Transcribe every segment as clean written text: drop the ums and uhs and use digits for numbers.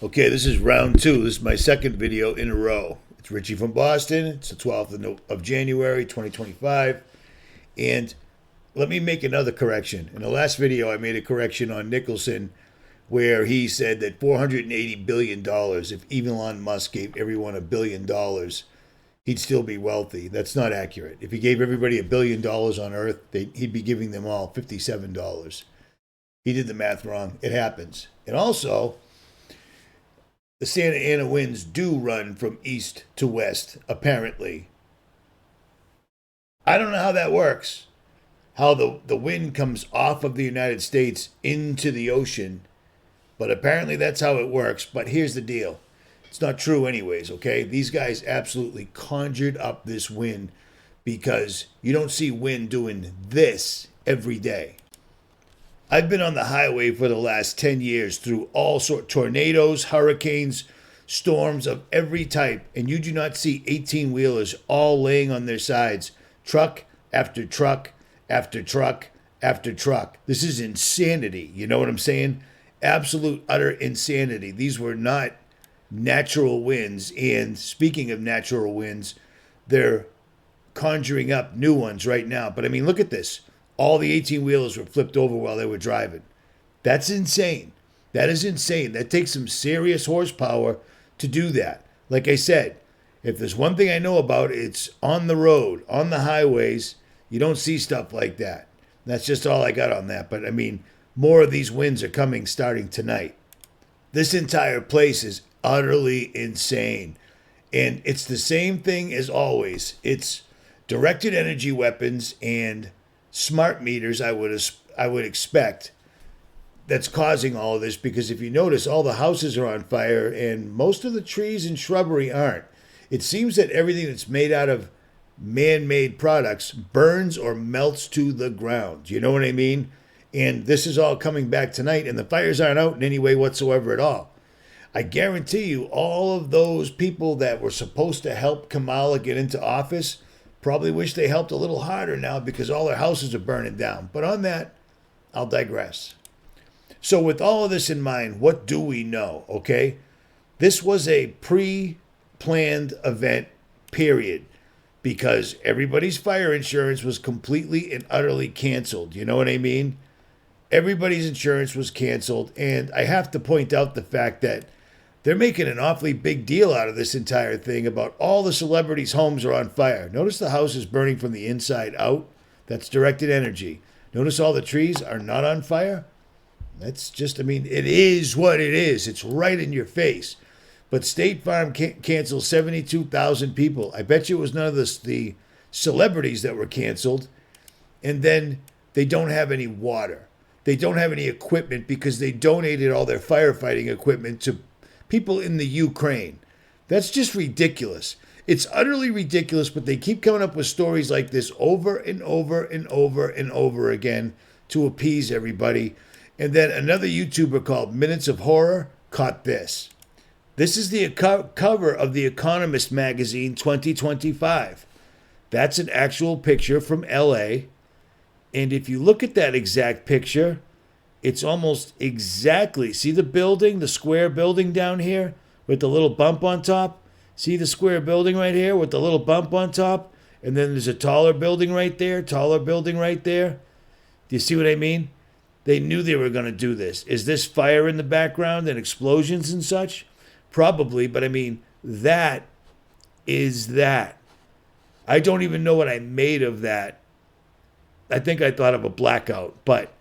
Okay, this is round two. This is my second video in a row. It's Richie from Boston. It's the 12th of January, 2025. And let me make another correction. In the last video, I made a correction on Nicholson where he said that $480 billion, if Elon Musk gave everyone $1 billion, he'd still be wealthy. That's not accurate. If he gave everybody $1 billion on Earth, he'd be giving them all $57. He did the math wrong. It happens. And also, the Santa Ana winds do run from east to west, apparently. I don't know how that works, how the wind comes off of the United States into the ocean, but apparently that's how it works. But here's the deal. It's not true anyways, okay? These guys absolutely conjured up this wind because you don't see wind doing this every day. I've been on the highway for the last 10 years through all sorts tornadoes, hurricanes, storms of every type, and you do not see 18-wheelers all laying on their sides, truck after truck after truck after truck. This is insanity. You know what I'm saying? Absolute, utter insanity. These were not natural winds. And speaking of natural winds, they're conjuring up new ones right now. But I mean, look at this. All the 18-wheelers were flipped over while they were driving. That's insane. That is insane. That takes some serious horsepower to do that. Like I said, if there's one thing I know about, it's on the road, on the highways, you don't see stuff like that. That's just all I got on that. But I mean, more of these winds are coming starting tonight. This entire place is utterly insane. And it's the same thing as always. It's directed energy weapons and smart meters, I would expect, that's causing all of this, because if you notice, all the houses are on fire and most of the trees and shrubbery aren't. It seems that everything that's made out of man-made products burns or melts to the ground. You know what I mean? And this is all coming back tonight, and the fires aren't out in any way whatsoever at all. I guarantee you all of those people that were supposed to help Kamala get into office probably wish they helped a little harder now because all their houses are burning down. But on that, I'll digress. So with all of this in mind, what do we know, okay? This was a pre-planned event, period, because everybody's fire insurance was completely and utterly canceled. You know what I mean? Everybody's insurance was canceled, and I have to point out the fact that they're making an awfully big deal out of this entire thing about all the celebrities' homes are on fire. Notice the house is burning from the inside out. That's directed energy. Notice all the trees are not on fire. That's just, I mean, it is what it is. It's right in your face. But State Farm canceled 72,000 people. I bet you it was none of the celebrities that were canceled. And then they don't have any water. They don't have any equipment because they donated all their firefighting equipment to people in the Ukraine. That's just ridiculous. It's utterly ridiculous, but they keep coming up with stories like this over and over and over and over again to appease everybody. And then another YouTuber called 𝗵𝗵𝗿𝗆 caught this. This is the cover of The Economist magazine 2025. That's an actual picture from LA. And if you look at that exact picture, it's almost exactly, see the building, the square building down here with the little bump on top? See the square building right here with the little bump on top? And then there's a taller building right there, taller building right there. Do you see what I mean? They knew they were going to do this. Is this fire in the background and explosions and such? Probably, but I mean, that is that. I don't even know what I made of that. I think I thought of a blackout, but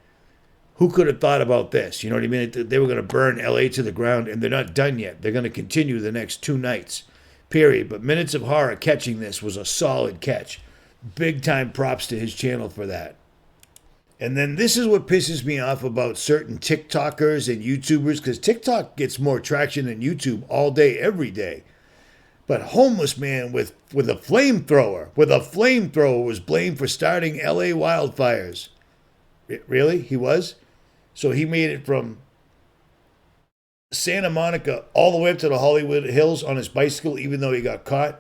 who could have thought about this? You know what I mean? They were going to burn LA to the ground, and they're not done yet. They're going to continue the next 2 nights, period. But 𝗵𝗵𝗿𝗆 catching this was a solid catch. Big time props to his channel for that. And then this is what pisses me off about certain TikTokers and YouTubers, because TikTok gets more traction than YouTube all day, every day. But homeless man with a flamethrower was blamed for starting LA wildfires. Really? He was? So he made it from Santa Monica all the way up to the Hollywood Hills on his bicycle, even though he got caught.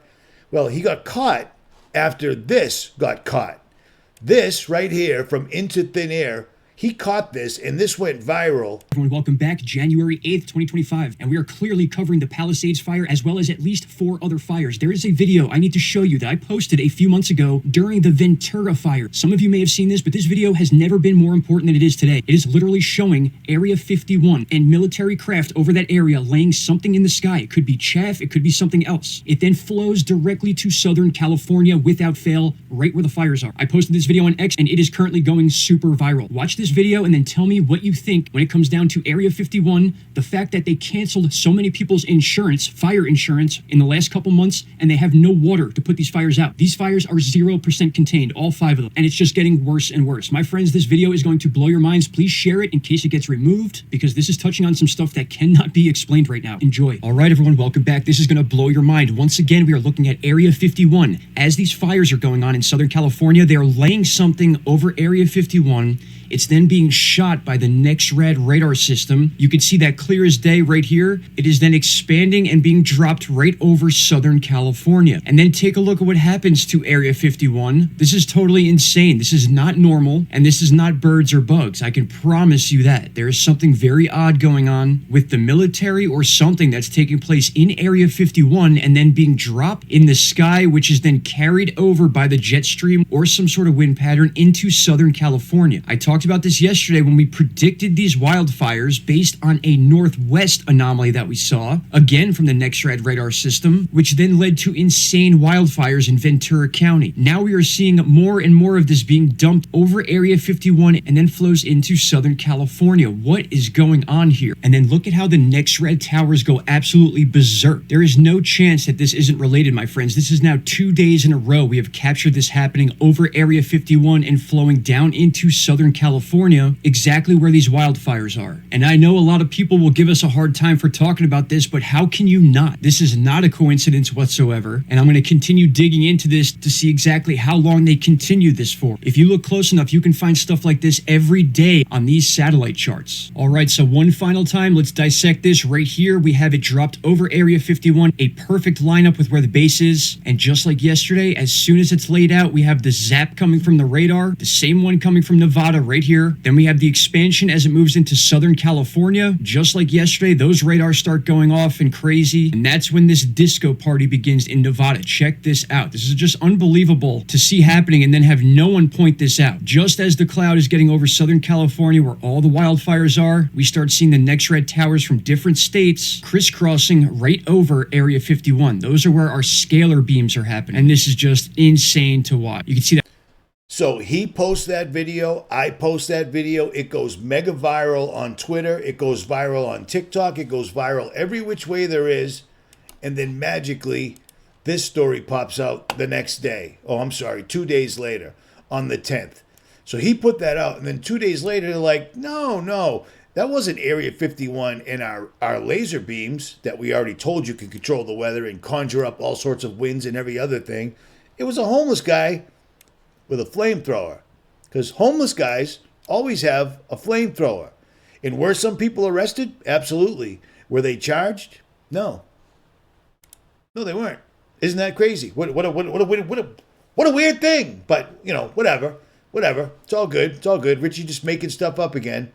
Well, he got caught after this got caught. This right here from Into Thin Air, He caught this, and this went viral. Everyone, welcome back. January 8th, 2025. And we are clearly covering the Palisades fire as well as at least 4 other fires. There is a video I need to show you that I posted a few months ago during the Ventura fire. Some of you may have seen this, but this video has never been more important than it is today. It is literally showing Area 51 and military craft over that area laying something in the sky. It could be chaff, it could be something else. It then flows directly to Southern California without fail, right where the fires are. I posted this video on X and it is currently going super viral. Watch this video and then tell me what you think when it comes down to Area 51, the fact that they canceled so many people's insurance, fire insurance, in the last couple months, and they have no water to put these fires out. These fires are 0% contained, all 5 of them, and it's just getting worse and worse. My friends, this video is going to blow your minds. Please share it in case it gets removed, because this is touching on some stuff that cannot be explained right now. Enjoy. All right, everyone, welcome back. This is going to blow your mind. Once again, we are looking at Area 51. As these fires are going on in Southern California, they are laying something over Area 51. It's then being shot by the 𝗫𝗏𝗏 radar system. You can see that clear as day right here. It is then expanding and being dropped right over Southern California. And then take a look at what happens to Area 51. This is totally insane. This is not normal, and this is not birds or bugs. I can promise you that. There is something very odd going on with the military or something that's taking place in Area 51 and then being dropped in the sky, which is then carried over by the jet stream or some sort of wind pattern into Southern California. I talked about this yesterday when we predicted these wildfires based on a northwest anomaly that we saw, again from the 𝗫𝗏𝗏 radar system, which then led to insane wildfires in Ventura County. Now we are seeing more and more of this being dumped over Area 51 and then flows into Southern California. What is going on here? And then look at how the 𝗫𝗏𝗏 towers go absolutely berserk. There is no chance that this isn't related, my friends. This is now 2 days in a row we have captured this happening over Area 51 and flowing down into Southern California, exactly where these wildfires are. And I know a lot of people will give us a hard time for talking about this, but how can you not? This is not a coincidence whatsoever, and I'm going to continue digging into this to see exactly how long they continue this for. If you look close enough, you can find stuff like this every day on these satellite charts. All right, so one final time, let's dissect this right here. We have it dropped over Area 51, a perfect lineup with where the base is, and just like yesterday, as soon as it's laid out, we have the zap coming from the radar, the same one coming from Nevada right here. Then we have the expansion as it moves into Southern California. Just like yesterday, those radars start going off and crazy. And that's when this disco party begins in Nevada. Check this out. This is just unbelievable to see happening and then have no one point this out. Just as the cloud is getting over Southern California where all the wildfires are, we start seeing the 𝗫𝗏𝗏 towers from different states crisscrossing right over Area 51. Those are where our scalar beams are happening. And this is just insane to watch. You can see that. So he posts that video, I post that video, it goes mega viral on Twitter, it goes viral on TikTok, it goes viral every which way there is, and then magically this story pops out the next day. Oh, I'm sorry, 2 days later on the 10th. So he put that out, and then 2 days later they're like, no, that wasn't Area 51 and our laser beams that we already told you can control the weather and conjure up all sorts of winds and every other thing. It was a homeless guy with a flamethrower, because homeless guys always have a flamethrower. And were some people arrested? Absolutely. Were they charged? No, they weren't. Isn't that crazy? What a weird thing. But you know, whatever. It's all good. Richie just making stuff up again.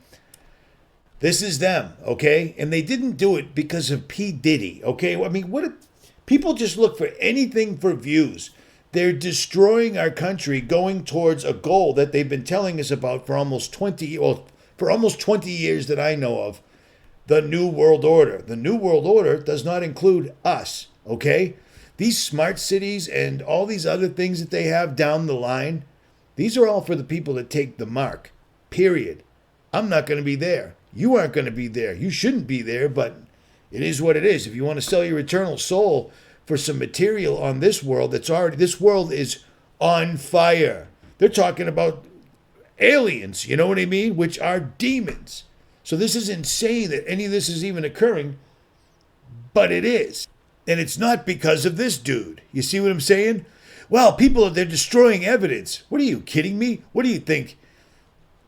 This is them, okay? And they didn't do it because of P. Diddy, okay? I mean, people just look for anything for views. They're destroying our country, going towards a goal that they've been telling us about for almost 20 years that I know of. The New World Order. The New World Order does not include us, okay? These smart cities and all these other things that they have down the line, these are all for the people that take the mark, period. I'm not going to be there. You aren't going to be there. You shouldn't be there, but it is what it is. If you want to sell your eternal soul for some material on this world this world is on fire. They're talking about aliens, you know what I mean? Which are demons. So this is insane that any of this is even occurring, but it is. And it's not because of this dude. You see what I'm saying? Well, they're destroying evidence. What are you kidding me? What do you think?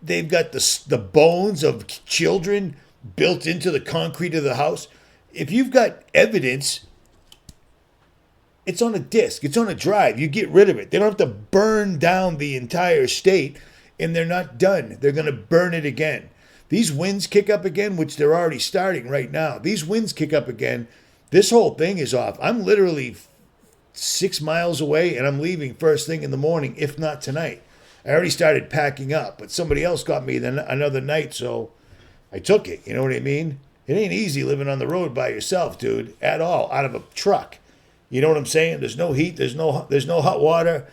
They've got the bones of children built into the concrete of the house. If you've got evidence, it's on a disk. It's on a drive. You get rid of it. They don't have to burn down the entire state and they're not done. They're going to burn it again. These winds kick up again, which they're already starting right now. These winds kick up again. This whole thing is off. I'm literally 6 miles away, and I'm leaving first thing in the morning, if not tonight. I already started packing up, but somebody else got me another night, so I took it. You know what I mean? It ain't easy living on the road by yourself, dude, at all, out of a truck. You know what I'm saying? There's no heat. There's no hot water.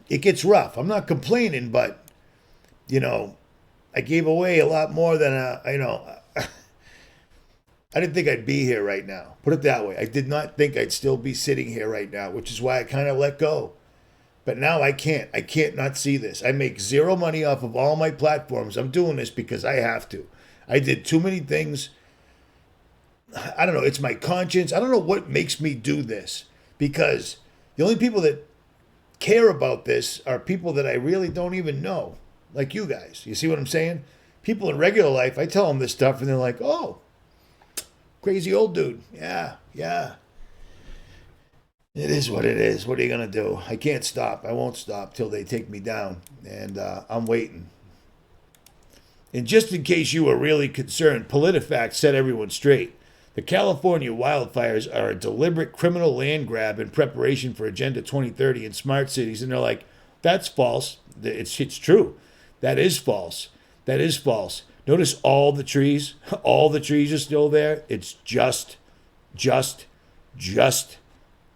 It gets rough. I'm not complaining, but, you know, I gave away a lot more than, I didn't think I'd be here right now. Put it that way. I did not think I'd still be sitting here right now, which is why I kind of let go. But now I can't. I can't not see this. I make zero money off of all my platforms. I'm doing this because I have to. I did too many things. I don't know. It's my conscience. I don't know what makes me do this, because the only people that care about this are people that I really don't even know, like you guys. You see what I'm saying? People in regular life, I tell them this stuff and they're like, oh, crazy old dude. Yeah. It is what it is. What are you going to do? I can't stop. I won't stop till they take me down. And I'm waiting. And just in case you were really concerned, PolitiFact set everyone straight. The California wildfires are a deliberate criminal land grab in preparation for Agenda 2030 in smart cities. And they're like, that's false. It's true. That is false. That is false. Notice all the trees. All the trees are still there. It's just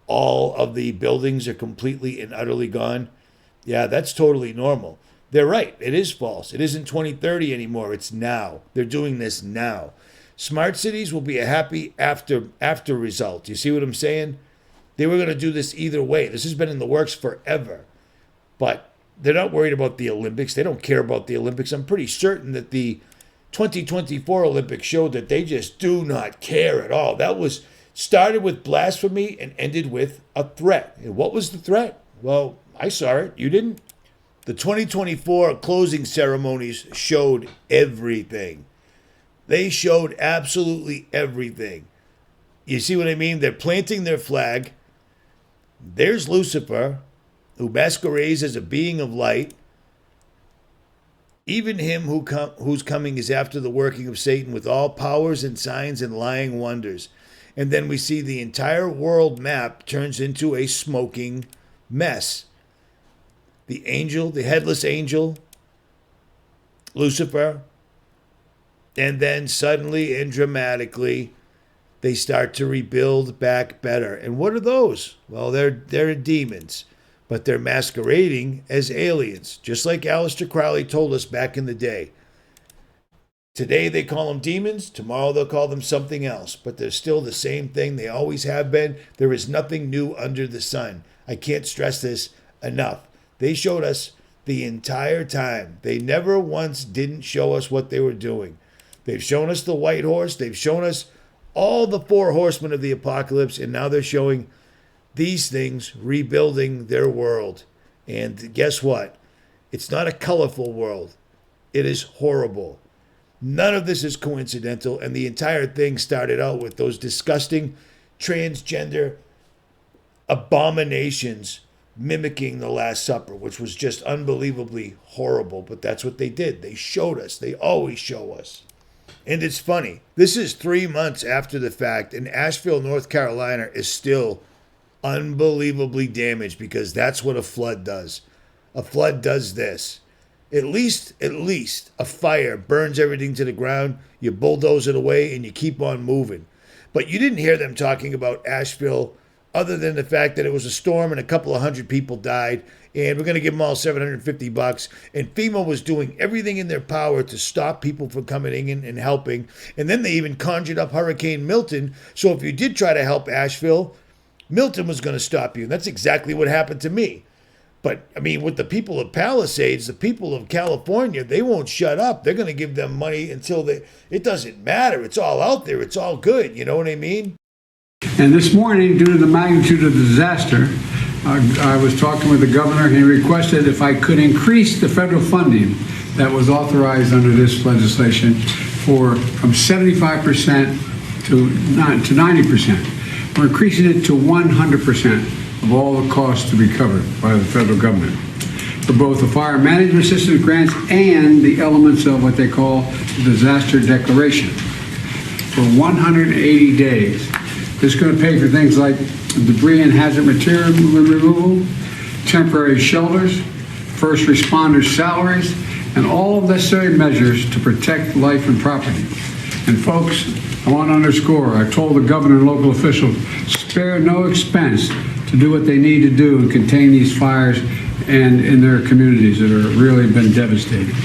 all of the buildings are completely and utterly gone. Yeah, that's totally normal. They're right. It is false. It isn't 2030 anymore. It's now. They're doing this now. Smart cities will be a happy after result. You see what I'm saying? They were going to do this either way. This has been in the works forever. But they're not worried about the Olympics. They don't care about the Olympics. I'm pretty certain that the 2024 Olympics showed that they just do not care at all. That was started with blasphemy and ended with a threat. And what was the threat? Well, I saw it. You didn't? The 2024 closing ceremonies showed everything. They showed absolutely everything. You see what I mean? They're planting their flag. There's Lucifer, who masquerades as a being of light. Even him whose coming is after the working of Satan with all powers and signs and lying wonders. And then we see the entire world map turns into a smoking mess. The angel, the headless angel, Lucifer, and then suddenly and dramatically, they start to rebuild back better. And what are those? Well, they're demons, but they're masquerading as aliens, just like Aleister Crowley told us back in the day. Today they call them demons, tomorrow they'll call them something else, but they're still the same thing. They always have been. There is nothing new under the sun. I can't stress this enough. They showed us the entire time. They never once didn't show us what they were doing. They've shown us the white horse. They've shown us all the four horsemen of the apocalypse, and now they're showing these things rebuilding their world. And guess what? It's not a colorful world. It is horrible. None of this is coincidental, and the entire thing started out with those disgusting transgender abominations mimicking the Last Supper, which was just unbelievably horrible. But that's what they did. They showed us. They always show us. And it's funny. This is 3 months after the fact, and Asheville, North Carolina is still unbelievably damaged, because that's what a flood does. A flood does this. At least a fire burns everything to the ground, you bulldoze it away, and you keep on moving. But you didn't hear them talking about Asheville other than the fact that it was a storm and a couple of hundred people died, and we're going to give them all $750. And FEMA was doing everything in their power to stop people from coming in and helping. And then they even conjured up Hurricane Milton. So if you did try to help Asheville, Milton was going to stop you. And that's exactly what happened to me. But, I mean, with the people of Palisades, the people of California, they won't shut up. They're going to give them money until it doesn't matter. It's all out there. It's all good. You know what I mean? And this morning, due to the magnitude of the disaster, I was talking with the governor, and he requested if I could increase the federal funding that was authorized under this legislation from 75% to 90%. We're increasing it to 100% of all the costs to be covered by the federal government. for both the fire management assistance grants and the elements of what they call the disaster declaration for 180 days. This is going to pay for things like debris and hazard material removal, temporary shelters, first responders' salaries, and all necessary measures to protect life and property. And folks, I want to underscore, I told the governor and local officials, spare no expense to do what they need to do and contain these fires and in their communities that have really been devastating.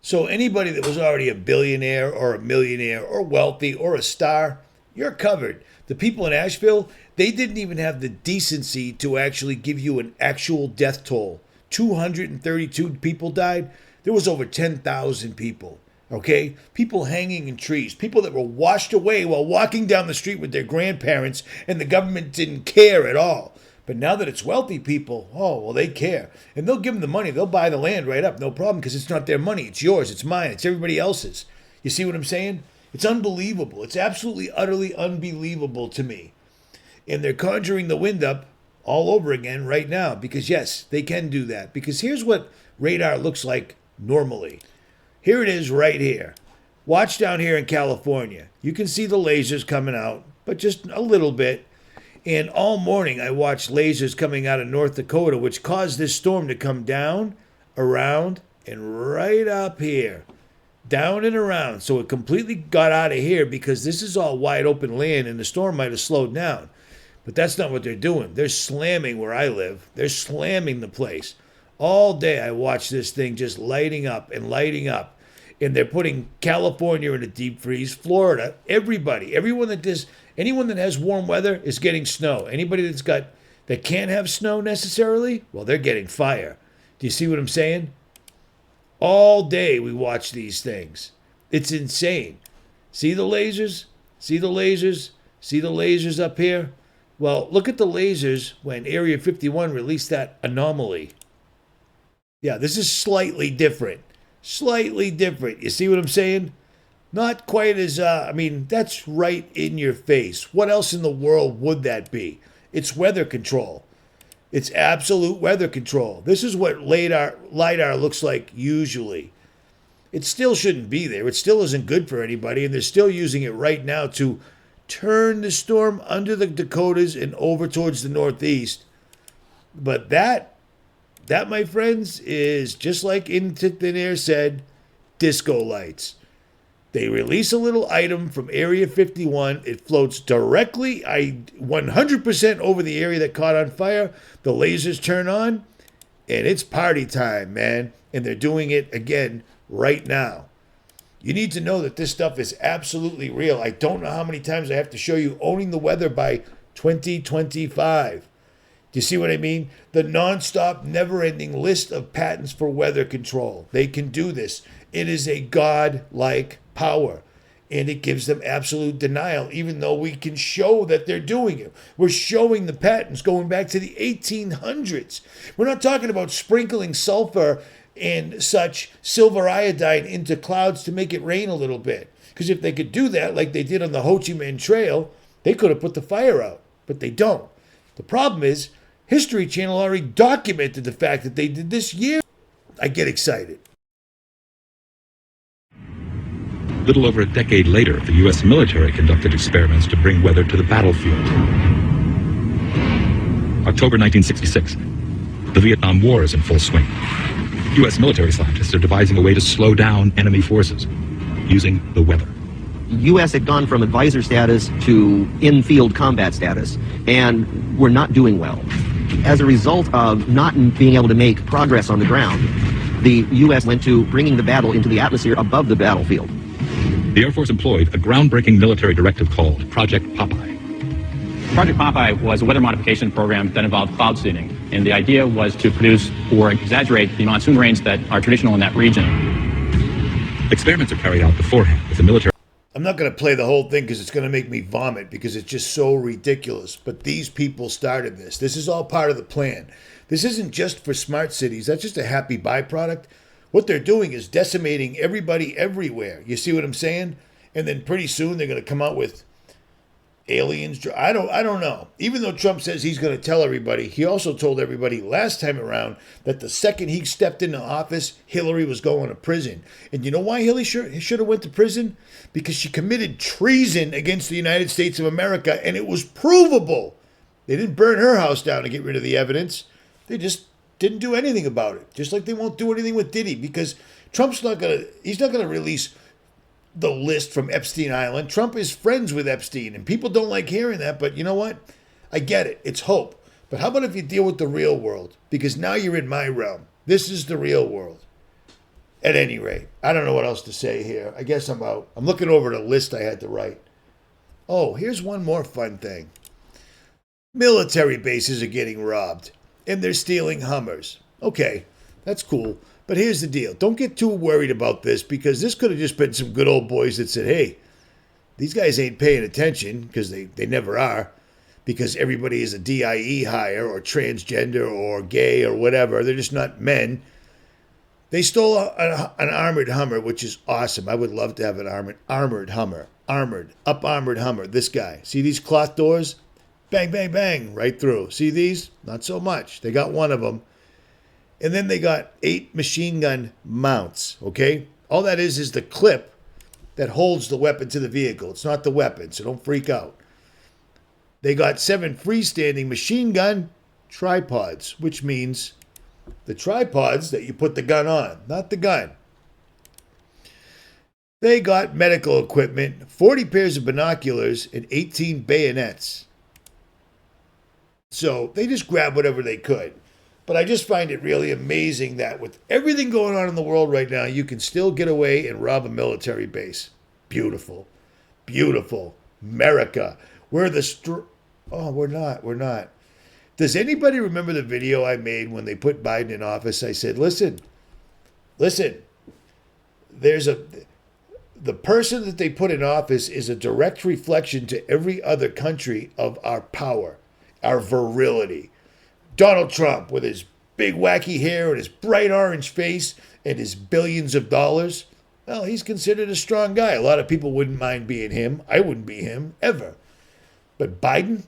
So anybody that was already a billionaire or a millionaire or wealthy or a star, you're covered. The people in Asheville, they didn't even have the decency to actually give you an actual death toll. 232 people died. There was over 10,000 people. Okay? People hanging in trees. People that were washed away while walking down the street with their grandparents, and the government didn't care at all. But now that it's wealthy people, oh, well, they care. And they'll give them the money. They'll buy the land right up. No problem, because it's not their money. It's yours. It's mine. It's everybody else's. You see what I'm saying? It's unbelievable. It's absolutely, utterly unbelievable to me. And they're conjuring the wind up all over again right now. Because, yes, they can do that. Because here's what radar looks like normally. Here it is right here. Watch down here in California. You can see the lasers coming out, but just a little bit. And all morning I watched lasers coming out of North Dakota, which caused this storm to come down, around, and right up here. Down and around. So it completely got out of here because this is all wide open land and the storm might have slowed down. But that's not what they're doing. They're slamming where I live. They're slamming the place. All day I watch this thing just lighting up and lighting up. And they're putting California in a deep freeze, Florida, everybody, anyone that has warm weather is getting snow. Anybody that can't have snow necessarily, well, they're getting fire. Do you see what I'm saying? All day we watch these things. It's insane. See the lasers? See the lasers? See the lasers up here? Well, look at the lasers when Area 51 released that anomaly. Yeah, this is slightly different. Slightly different. You see what I'm saying? Not quite as, that's right in your face. What else in the world would that be? It's weather control. It's absolute weather control. This is what LiDAR looks like usually. It still shouldn't be there. It still isn't good for anybody, and they're still using it right now to turn the storm under the Dakotas and over towards the Northeast. But that, my friends, is just like Into Thin Air said, disco lights. They release a little item from Area 51. It floats directly 100% over the area that caught on fire. The lasers turn on, and it's party time, man. And they're doing it again right now. You need to know that this stuff is absolutely real. I don't know how many times I have to show you owning the weather by 2025. Do you see what I mean? The nonstop, never-ending list of patents for weather control. They can do this. It is a God-like power, and it gives them absolute denial, even though we can show that they're doing it. We're showing the patents going back to the 1800s. We're not talking about sprinkling sulfur and such silver iodine into clouds to make it rain a little bit. Because if they could do that, like they did on the Ho Chi Minh Trail, they could have put the fire out, but they don't. The problem is, History Channel already documented the fact that they did this year. I get excited. Little over a decade later, the U.S. military conducted experiments to bring weather to the battlefield. October 1966. The Vietnam War is in full swing. U.S. military scientists are devising a way to slow down enemy forces using the weather. U.S. had gone from advisor status to in-field combat status, and we're not doing well. As a result of not being able to make progress on the ground, the U.S. went to bringing the battle into the atmosphere above the battlefield. The Air Force employed a groundbreaking military directive called Project Popeye. Project Popeye was a weather modification program that involved cloud seeding, and the idea was to produce or exaggerate the monsoon rains that are traditional in that region. Experiments are carried out beforehand with the military. I'm not going to play the whole thing because it's going to make me vomit because it's just so ridiculous. But these people started this. This is all part of the plan. This isn't just for smart cities. That's just a happy byproduct. What they're doing is decimating everybody everywhere. You see what I'm saying? And then pretty soon they're going to come out with aliens. I don't know. Even though Trump says he's going to tell everybody, he also told everybody last time around that the second he stepped into office, Hillary was going to prison. And you know why Hillary should have went to prison? Because she committed treason against the United States of America, and it was provable. They didn't burn her house down to get rid of the evidence. They just didn't do anything about it. Just like they won't do anything with Diddy, because Trump's not going to, he's not going to release the list from Epstein Island. Trump is friends with Epstein, and people don't like hearing that, but you know what? I get it. It's hope. But how about if you deal with the real world? Because now you're in my realm. This is the real world. At any rate, I don't know what else to say here. I guess I'm out. I'm looking over the list I had to write. Oh, here's one more fun thing. Military bases are getting robbed, and they're stealing Hummers. Okay, that's cool. But here's the deal. Don't get too worried about this, because this could have just been some good old boys that said, hey, these guys ain't paying attention, because they never are, because everybody is a DIE hire or transgender or gay or whatever. They're just not men. They stole an armored Hummer, which is awesome. I would love to have an armored Hummer. Armored Hummer. This guy. See these cloth doors? Bang, bang, bang, right through. See these? Not so much. They got one of them. And then they got 8 machine gun mounts, okay? All that is the clip that holds the weapon to the vehicle. It's not the weapon, so don't freak out. They got 7 freestanding machine gun tripods, which means the tripods that you put the gun on, not the gun. They got medical equipment, 40 pairs of binoculars, and 18 bayonets. So they just grabbed whatever they could. But I just find it really amazing that with everything going on in the world right now, you can still get away and rob a military base. Beautiful. Beautiful. America. We're we're not. Does anybody remember the video I made when they put Biden in office? I said, listen, the person that they put in office is a direct reflection to every other country of our power, our virility. Donald Trump with his big wacky hair and his bright orange face and his billions of dollars. Well, he's considered a strong guy. A lot of people wouldn't mind being him. I wouldn't be him, ever. But Biden's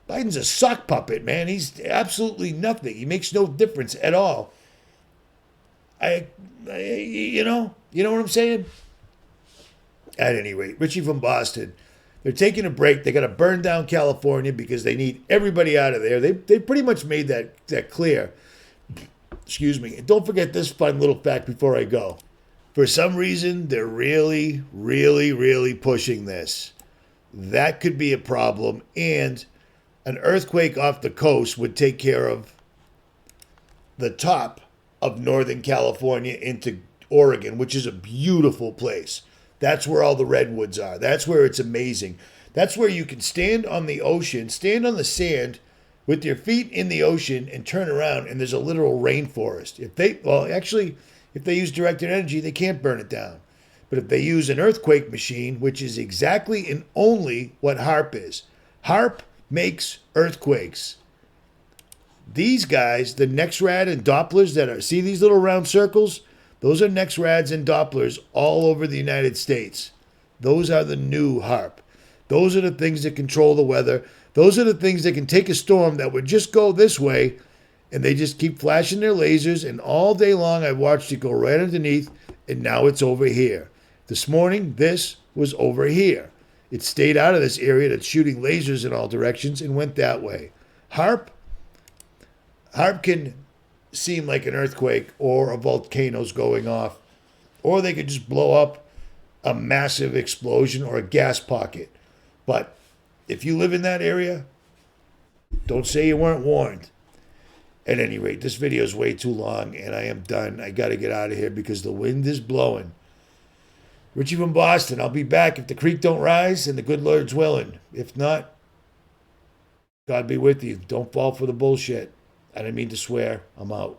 a sock puppet, man. He's absolutely nothing. He makes no difference at all. You know what I'm saying? At any rate, Richie from Boston. They're taking a break. They got to burn down California because they need everybody out of there. They pretty much made that clear. Excuse me. And don't forget this fun little fact before I go. For some reason, they're really, really, really pushing this. That could be a problem. And an earthquake off the coast would take care of the top of Northern California into Oregon, which is a beautiful place. That's where all the redwoods are. That's where it's amazing. That's where you can stand on the ocean, stand on the sand with your feet in the ocean and turn around, and there's a literal rainforest. If they use directed energy, they can't burn it down. But if they use an earthquake machine, which is exactly and only what HAARP is. HAARP makes earthquakes. These guys, the NEXRAD and Dopplers see these little round circles? Those are NEXRADs and Dopplers all over the United States. Those are the new HAARP. Those are the things that control the weather. Those are the things that can take a storm that would just go this way, and they just keep flashing their lasers, and all day long I've watched it go right underneath, and now it's over here. This morning, this was over here. It stayed out of this area that's shooting lasers in all directions and went that way. HAARP can seem like an earthquake or a volcano's going off, or they could just blow up a massive explosion or a gas pocket. But if you live in that area, don't say you weren't warned. At any rate, this video is way too long, and I am done. I got to get out of here because the wind is blowing. Richie from Boston. I'll be back if the creek don't rise and the good Lord's willing. If not, God be with you. Don't fall for the bullshit. I didn't mean to swear. I'm out.